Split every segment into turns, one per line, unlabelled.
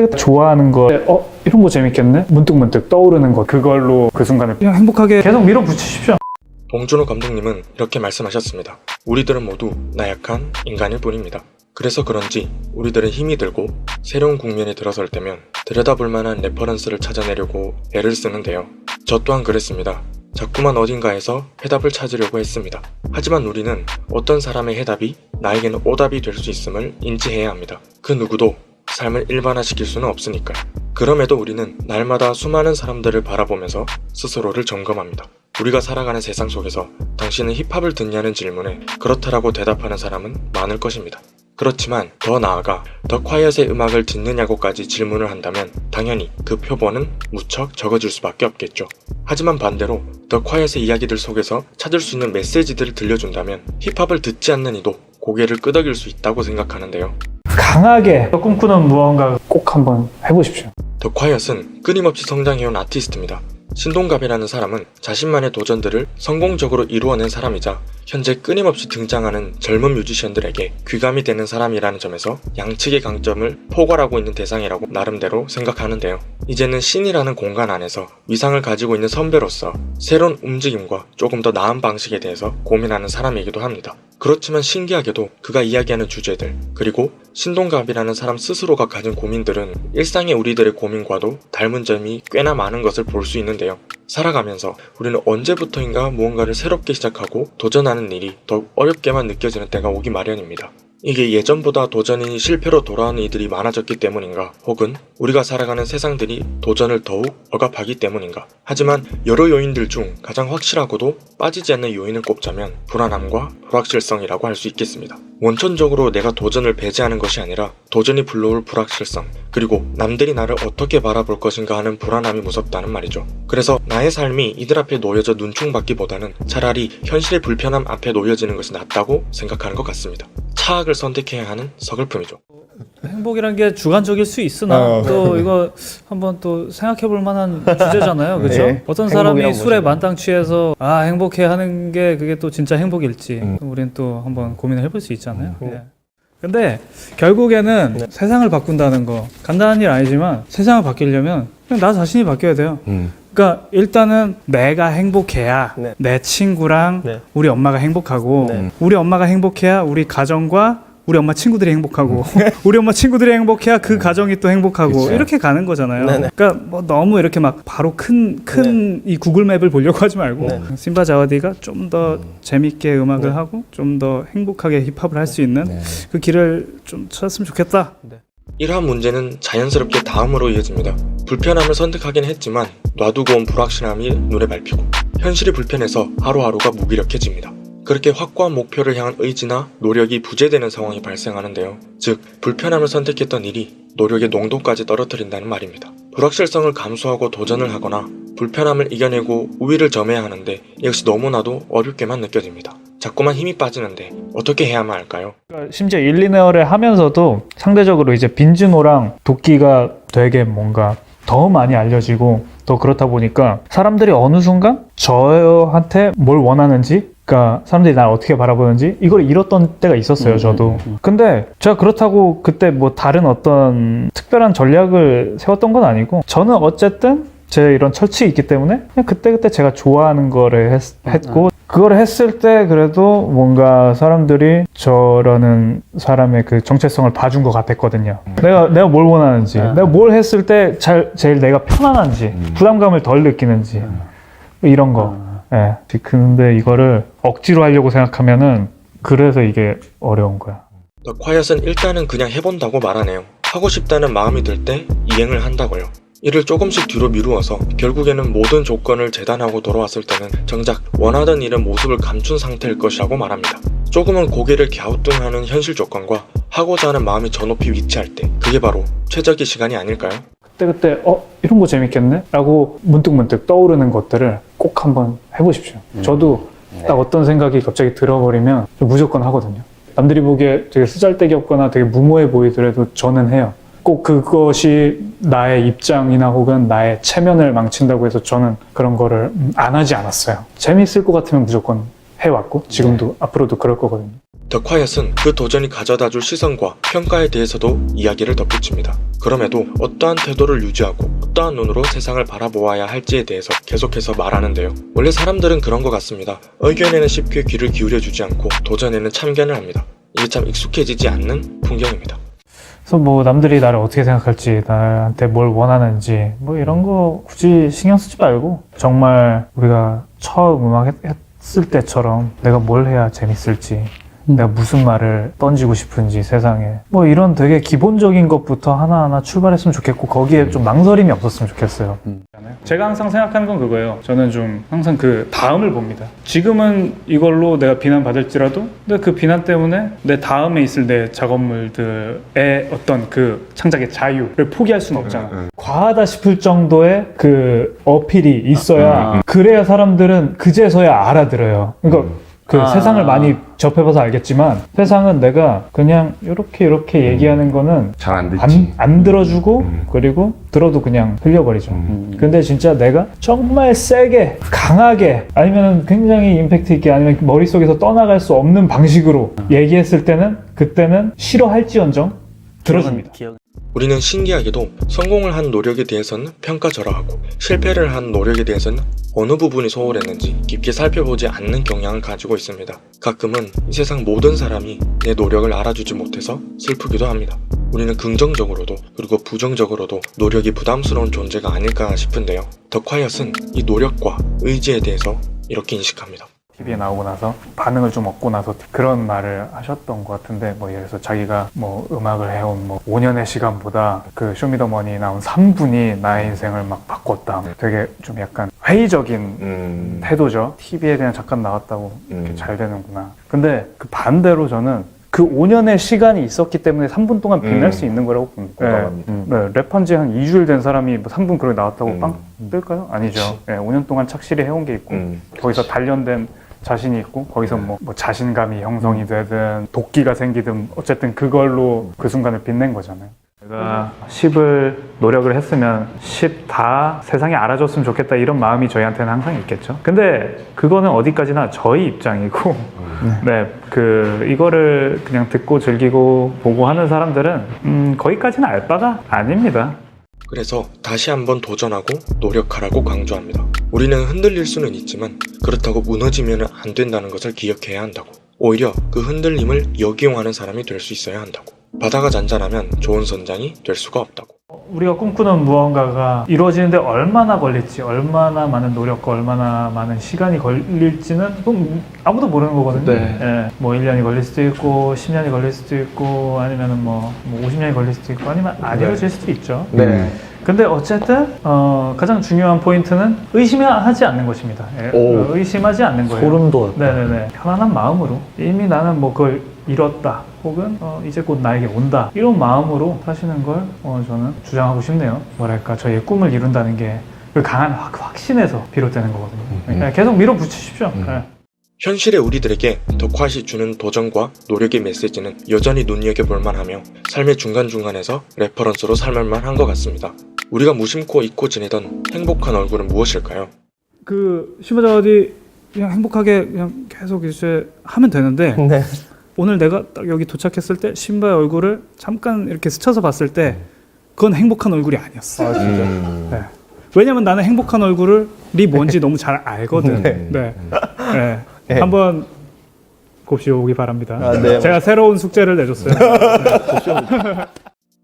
그때 좋아하는 거 이런 거 재밌겠네? 문득문득 떠오르는 거 그걸로 그 순간을 그냥 행복하게 계속 밀어붙이십시오.
봉준호 감독님은 이렇게 말씀하셨습니다. 우리들은 모두 나약한 인간일 뿐입니다. 그래서 그런지 우리들은 힘이 들고 새로운 국면에 들어설 때면 들여다볼 만한 레퍼런스를 찾아내려고 애를 쓰는데요. 저 또한 그랬습니다. 자꾸만 어딘가에서 해답을 찾으려고 했습니다. 하지만 우리는 어떤 사람의 해답이 나에게는 오답이 될 수 있음을 인지해야 합니다. 그 누구도 삶을 일반화시킬 수는 없으니까요. 그럼에도 우리는 날마다 수많은 사람들을 바라보면서 스스로를 점검합니다. 우리가 살아가는 세상 속에서 당신은 힙합을 듣냐는 질문에 그렇다라고 대답하는 사람은 많을 것입니다. 그렇지만 더 나아가 더 콰이엇의 음악을 듣느냐고까지 질문을 한다면 당연히 그 표본은 무척 적어질 수밖에 없겠죠. 하지만 반대로 더 콰이엇의 이야기들 속에서 찾을 수 있는 메시지들을 들려준다면 힙합을 듣지 않는 이도 고개를 끄덕일 수 있다고 생각하는데요.
강하게 꿈꾸는 무언가 꼭 한번 해보십시오.
더 콰이엇은 끊임없이 성장해온 아티스트입니다. 신동갑이라는 사람은 자신만의 도전들을 성공적으로 이루어낸 사람이자 현재 끊임없이 등장하는 젊은 뮤지션들에게 귀감이 되는 사람이라는 점에서 양측의 강점을 포괄하고 있는 대상이라고 나름대로 생각하는데요. 이제는 신이라는 공간 안에서 위상을 가지고 있는 선배로서 새로운 움직임과 조금 더 나은 방식에 대해서 고민하는 사람이기도 합니다. 그렇지만 신기하게도 그가 이야기하는 주제들, 그리고 신동갑이라는 사람 스스로가 가진 고민들은 일상의 우리들의 고민과도 닮은 점이 꽤나 많은 것을 볼 수 있는데요. 살아가면서 우리는 언제부터인가 무언가를 새롭게 시작하고 도전하는 일이 더욱 어렵게만 느껴지는 때가 오기 마련입니다. 이게 예전보다 도전이 실패로 돌아오는 이들이 많아졌기 때문인가, 혹은 우리가 살아가는 세상들이 도전을 더욱 억압하기 때문인가. 하지만 여러 요인들 중 가장 확실하고도 빠지지 않는 요인을 꼽자면 불안함과 불확실성이라고 할 수 있겠습니다. 원천적으로 내가 도전을 배제하는 것이 아니라 도전이 불러올 불확실성, 그리고 남들이 나를 어떻게 바라볼 것인가 하는 불안함이 무섭다는 말이죠. 그래서 나의 삶이 이들 앞에 놓여져 눈총받기보다는 차라리 현실의 불편함 앞에 놓여지는 것이 낫다고 생각하는 것 같습니다. 차악을 선택해야 하는 서글픔이죠.
행복이란 게 주관적일 수 있으나 또 이거 한번 또 생각해 볼 만한 주제잖아요. 그렇죠?
네.
어떤 사람이 술에
행복이란
만땅 취해서 행복해 하는 게 그게 또 진짜 행복일지 우리는 또 한번 고민을 해볼 수 있잖아요. 네. 근데 결국에는 세상을 바꾼다는 거 간단한 일 아니지만 세상을 바뀌려면 그냥 나 자신이 바뀌어야 돼요. 그러니까 일단은 내가 행복해야 내 친구랑 우리 엄마가 행복하고 우리 엄마가 행복해야 우리 가정과 우리 엄마 친구들이 행복하고 우리 엄마 친구들이 행복해야 그 가정이 또 행복하고
그쵸.
이렇게 가는 거잖아요. 그러니까 뭐 너무 이렇게 막 바로 큰 이 구글맵을 보려고 하지 말고 심바 자와디가 좀 더 재밌게 음악을 하고 좀 더 행복하게 힙합을 할 수 있는 그 길을 좀 찾았으면 좋겠다.
이러한 문제는 자연스럽게 다음으로 이어집니다. 불편함을 선택하긴 했지만 놔두고 온 불확실함이 눈에 밟히고 현실이 불편해서 하루하루가 무기력해집니다. 그렇게 확고한 목표를 향한 의지나 노력이 부재되는 상황이 발생하는데요. 즉, 불편함을 선택했던 일이 노력의 농도까지 떨어뜨린다는 말입니다. 불확실성을 감수하고 도전을 하거나 불편함을 이겨내고 우위를 점해야 하는데 이것이 너무나도 어렵게만 느껴집니다. 자꾸만 힘이 빠지는데 어떻게 해야만 할까요?
심지어 일리네어를 하면서도 상대적으로 이제 빈즈노랑 도끼가 되게 뭔가 더 많이 알려지고 또 그렇다 보니까 사람들이 어느 순간 저한테 뭘 원하는지, 그러니까 사람들이 날 어떻게 바라보는지 이걸 잃었던 때가 있었어요. 저도. 근데 제가 그렇다고 그때 뭐 다른 어떤 특별한 전략을 세웠던 건 아니고 저는 어쨌든 제 이런 철칙이 있기 때문에 그냥 그때그때 제가 좋아하는 거를 했고 그거를 했을 때 그래도 뭔가 사람들이 저라는 사람의 그 정체성을 봐준 것 같았거든요. 내가 뭘 원하는지, 내가 뭘 했을 때 제일 내가 편안한지, 부담감을 덜 느끼는지 이런 거. 예. 근데 이거를 억지로 하려고 생각하면은 그래서 이게 어려운 거야.
더 콰이엇은 일단은 그냥 해본다고 말하네요. 하고 싶다는 마음이 들 때 이행을 한다고요. 이를 조금씩 뒤로 미루어서 결국에는 모든 조건을 재단하고 돌아왔을 때는 정작 원하던 일은 모습을 감춘 상태일 것이라고 말합니다. 조금은 고개를 갸우뚱하는 현실 조건과 하고자 하는 마음이 저 높이 위치할 때 그게 바로 최적의 시간이 아닐까요?
그때 이런 거 재밌겠네? 라고 문득문득 떠오르는 것들을 꼭 한번 해보십시오. 저도 딱 어떤 생각이 갑자기 들어버리면 무조건 하거든요. 남들이 보기에 되게 쓰잘데기 없거나 되게 무모해 보이더라도 저는 해요. 꼭 그것이 나의 입장이나 혹은 나의 체면을 망친다고 해서 저는 그런 거를 안 하지 않았어요. 재밌을 것 같으면 무조건 해왔고 지금도 앞으로도 그럴 거거든요.
더 콰이엇은 그 도전이 가져다줄 시선과 평가에 대해서도 이야기를 덧붙입니다. 그럼에도 어떠한 태도를 유지하고 어떠한 눈으로 세상을 바라보아야 할지에 대해서 계속해서 말하는데요. 원래 사람들은 그런 것 같습니다. 의견에는 쉽게 귀를 기울여주지 않고 도전에는 참견을 합니다. 이게 참 익숙해지지 않는 풍경입니다.
그래서 뭐 남들이 나를 어떻게 생각할지, 나한테 뭘 원하는지 뭐 이런 거 굳이 신경 쓰지 말고 정말 우리가 처음 음악 했을 때처럼 내가 뭘 해야 재밌을지, 내가 무슨 말을 던지고 싶은지 세상에 뭐 이런 되게 기본적인 것부터 하나하나 출발했으면 좋겠고 거기에 좀 망설임이 없었으면 좋겠어요. 제가 항상 생각하는 건 그거예요. 저는 좀 항상 그 다음을 봅니다. 지금은 이걸로 내가 비난받을지라도 근데 그 비난 때문에 내 다음에 있을 내 작업물들의 어떤 그 창작의 자유를 포기할 수는 없잖아. 과하다 싶을 정도의 그 어필이 있어야 그래야 사람들은 그제서야 알아들어요. 그러니까 그 세상을 많이 접해봐서 알겠지만 세상은 내가 그냥 이렇게 얘기하는 거는
잘 안 듣지.
안 들어주고 그리고 들어도 그냥 흘려버리죠. 근데 진짜 내가 정말 세게 강하게 아니면 굉장히 임팩트 있게 아니면 머릿속에서 떠나갈 수 없는 방식으로 얘기했을 때는 그때는 싫어할지언정 들어줍니다.
우리는 신기하게도 성공을 한 노력에 대해서는 평가절하하고 실패를 한 노력에 대해서는 어느 부분이 소홀했는지 깊게 살펴보지 않는 경향을 가지고 있습니다. 가끔은 이 세상 모든 사람이 내 노력을 알아주지 못해서 슬프기도 합니다. 우리는 긍정적으로도 그리고 부정적으로도 노력이 부담스러운 존재가 아닐까 싶은데요. 더 콰이엇은 이 노력과 의지에 대해서 이렇게 인식합니다.
TV에 나오고 나서 반응을 좀 얻고 나서 그런 말을 하셨던 것 같은데 뭐 예를 들어서 자기가 뭐 음악을 해온 뭐 5년의 시간보다 그 쇼미더머니 나온 3분이 나의 인생을 막 바꿨다. 되게 좀 약간 회의적인 태도죠. TV에 그냥 잠깐 나왔다고 이렇게 잘 되는구나. 근데 그 반대로 저는 그 5년의 시간이 있었기 때문에 3분 동안 빛날 수 있는 거라고 봅니다.
공감합니다.
네, 랩한 지 한 2주일 된 사람이 뭐 3분 그렇게 나왔다고 빵 뜰까요? 아니죠. 네, 5년 동안 착실히 해온 게 있고 거기서 단련된 자신이 있고 거기서 뭐 자신감이 형성이 되든 도끼가 생기든 어쨌든 그걸로 그 순간을 빛낸 거잖아요. 내가 10을 노력을 했으면 10 다 세상에 알아줬으면 좋겠다 이런 마음이 저희한테는 항상 있겠죠. 근데 그거는 어디까지나 저희 입장이고 네, 이거를 그냥 듣고 즐기고 보고 하는 사람들은 거기까지는 알 바가 아닙니다.
그래서 다시 한번 도전하고 노력하라고 강조합니다. 우리는 흔들릴 수는 있지만 그렇다고 무너지면 안 된다는 것을 기억해야 한다고. 오히려 그 흔들림을 역이용하는 사람이 될 수 있어야 한다고. 바다가 잔잔하면 좋은 선장이 될 수가 없다고.
우리가 꿈꾸는 무언가가 이루어지는데 얼마나 걸릴지, 얼마나 많은 노력과 얼마나 많은 시간이 걸릴지는 아무도 모르는 거거든요.
네.
예, 뭐 1년이 걸릴 수도 있고 10년이 걸릴 수도 있고 아니면 뭐 50년이 걸릴 수도 있고 아니면 안 이루어질 수도 있죠.
네.
근데 어쨌든 가장 중요한 포인트는 의심하지 않는 것입니다. 예, 의심하지 않는 거예요.
소름 돋았다.
네네네. 편안한 마음으로 이미 나는 뭐 그걸 이뤘다 혹은 이제 곧 나에게 온다 이런 마음으로 사시는 걸 저는 주장하고 싶네요. 뭐랄까 저희의 꿈을 이룬다는 게 그 강한 확신에서 비롯되는 거거든요. 그러니까 계속 밀어붙이십시오. 네.
현실의 우리들에게 더 콰이엇이 주는 도전과 노력의 메시지는 여전히 눈여겨볼 만하며 삶의 중간중간에서 레퍼런스로 삼을만 한 것 같습니다. 우리가 무심코 잊고 지내던 행복한 얼굴은 무엇일까요?
그 시바자디 그냥 행복하게 그냥 계속 이제 하면 되는데
네.
오늘 내가 딱 여기 도착했을 때 신바의 얼굴을 잠깐 이렇게 스쳐서 봤을 때 그건 행복한 얼굴이 아니었어.
아, 진짜?
네. 왜냐면 나는 행복한 얼굴이 뭔지 너무 잘 알거든.
네.
네. 네.
네.
한번 곱씹어 오기 바랍니다.
아, 네.
제가 새로운 숙제를 내줬어요.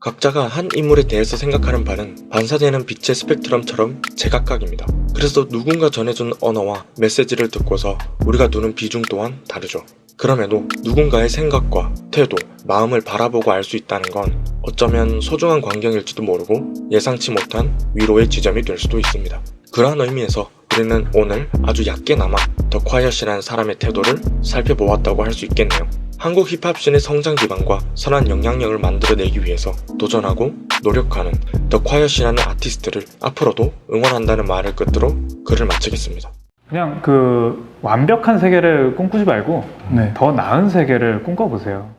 각자가 한 인물에 대해서 생각하는 바는 반사되는 빛의 스펙트럼처럼 제각각입니다. 그래서 누군가 전해준 언어와 메시지를 듣고서 우리가 두는 비중 또한 다르죠. 그럼에도 누군가의 생각과 태도, 마음을 바라보고 알 수 있다는 건 어쩌면 소중한 광경일지도 모르고 예상치 못한 위로의 지점이 될 수도 있습니다. 그러한 의미에서 우리는 오늘 아주 얕게나마 더 콰이엇이라는 사람의 태도를 살펴보았다고 할 수 있겠네요. 한국 힙합씬의 성장 기반과 선한 영향력을 만들어내기 위해서 도전하고 노력하는 더 콰이엇이라는 아티스트를 앞으로도 응원한다는 말을 끝으로 글을 마치겠습니다.
그냥 그 완벽한 세계를 꿈꾸지 말고 더 나은 세계를 꿈꿔보세요.